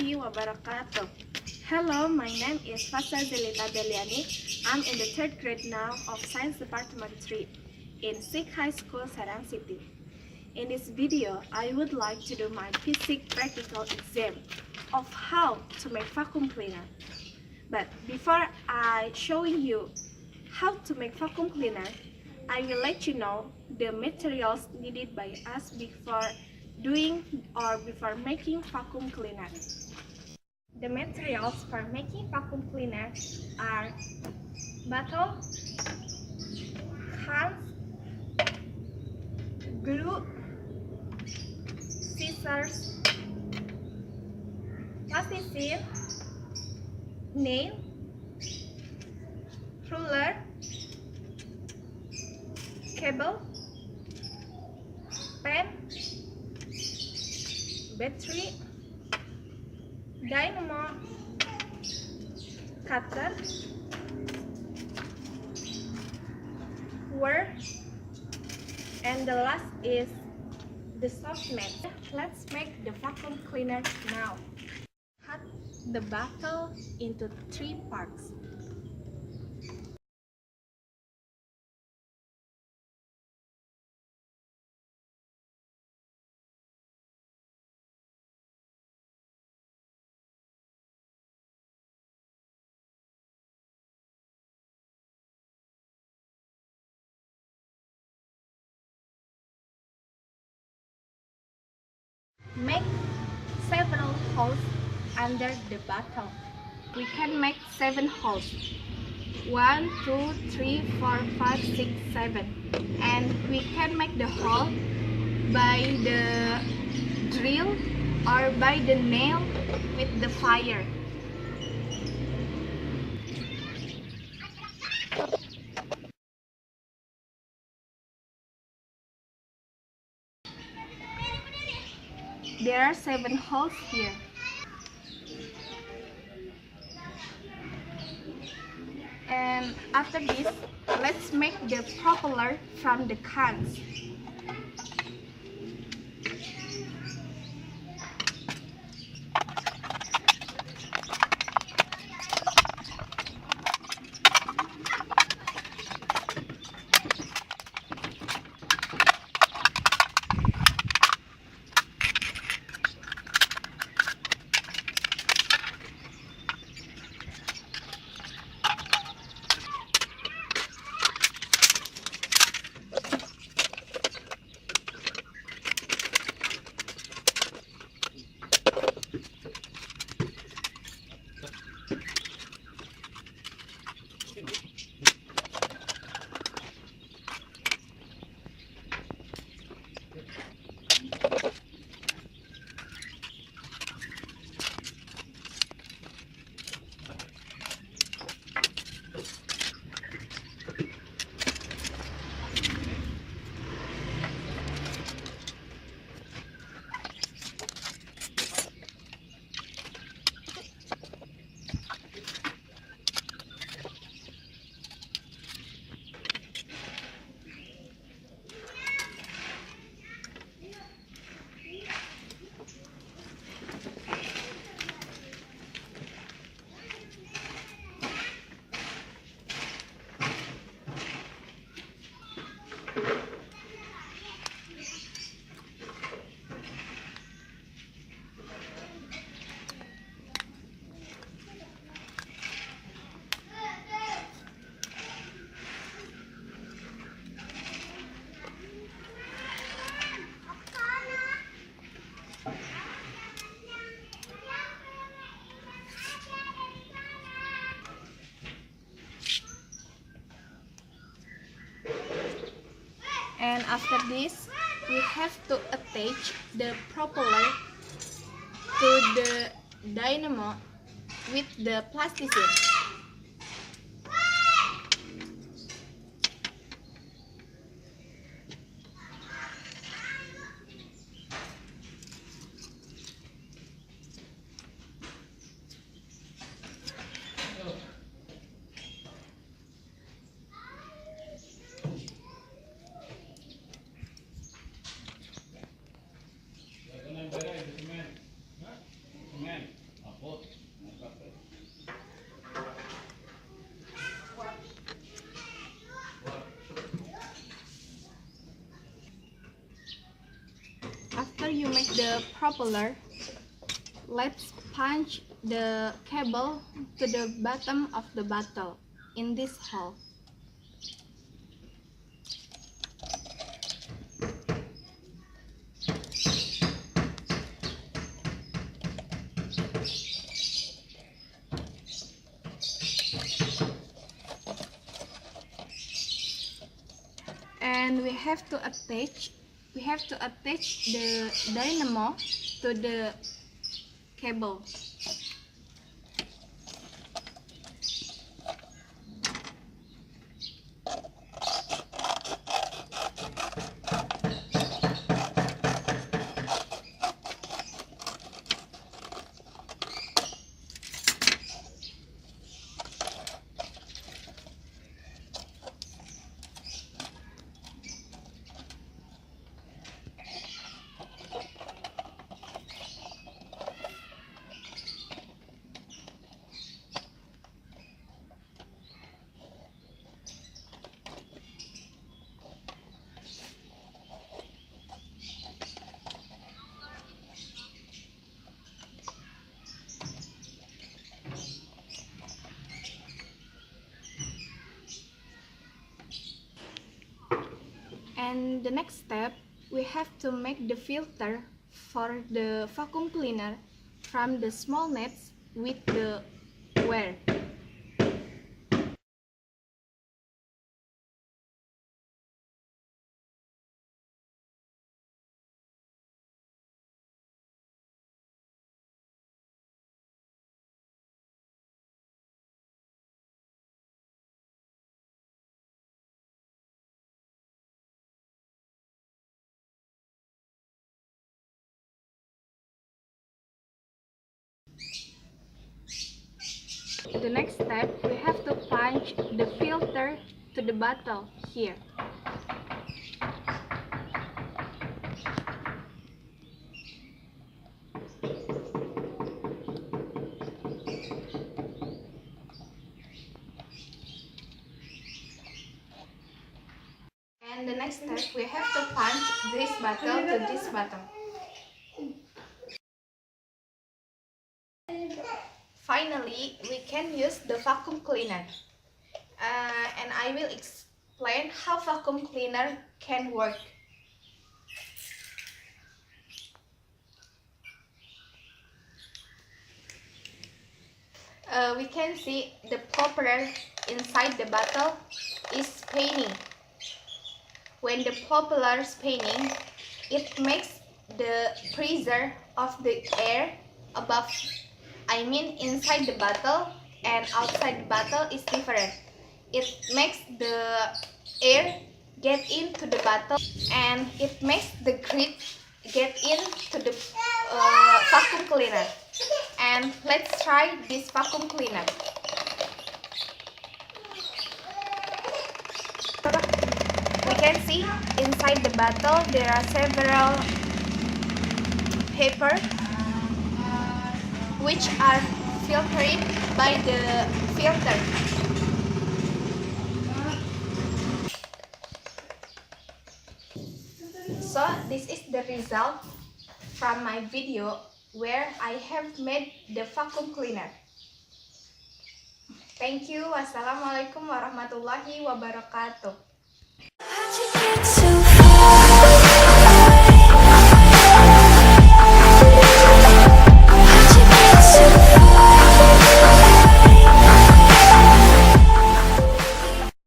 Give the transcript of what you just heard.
warahmatullahi wabarakatuh. Hello, my name is Fasa Zelita Beliani. I'm in the 3rd grade now of Science Department 3 in Sikh High School, Serang City. In this video, I would like to do my physics practical exam of how to make vacuum cleaner. But before I showing you how to make vacuum cleaner, I will let you know the materials needed by us before before making vacuum cleaner. The materials for making vacuum cleaner are bottle, cans, glue, scissors, plasticine, nail, ruler, cable, pen, battery, dynamo, cutter, wire, and the last is the soft mat. Let's make the vacuum cleaner now. Cut the bottle into 3 parts. Make several holes under the bottle. We can make 7 holes. 1, 2, 3, 4, 5, 6, 7. And we can make the hole by the drill or by the nail with the fire. There are 7 holes here. And after this, let's make the propeller from the cans. And after this, we have to attach the propeller to the dynamo with the plasticine. the propeller, let's punch the cable to the bottom of the bottle in this hole. And we have to attach the dynamo to the cable. And the next step, we have to make the filter for the vacuum cleaner from the small nets with the wire. The next step, we have to punch the filter to the bottle here. And the next step, we have to punch this bottle to this bottle. Finally, we can use the vacuum cleaner. And I will explain how vacuum cleaner can work. We can see the propeller inside the bottle is spinning. When the propeller is spinning, it makes the pressure of the air above, inside the bottle and outside the bottle is different. It makes the air get into the bottle and it makes the grit get into the vacuum cleaner. And let's try this vacuum cleaner. We can see inside the bottle there are several paper which are filtered by the filter. So this is the result from my video where I have made the vacuum cleaner. Thank you. Wassalamualaikum warahmatullahi wabarakatuh.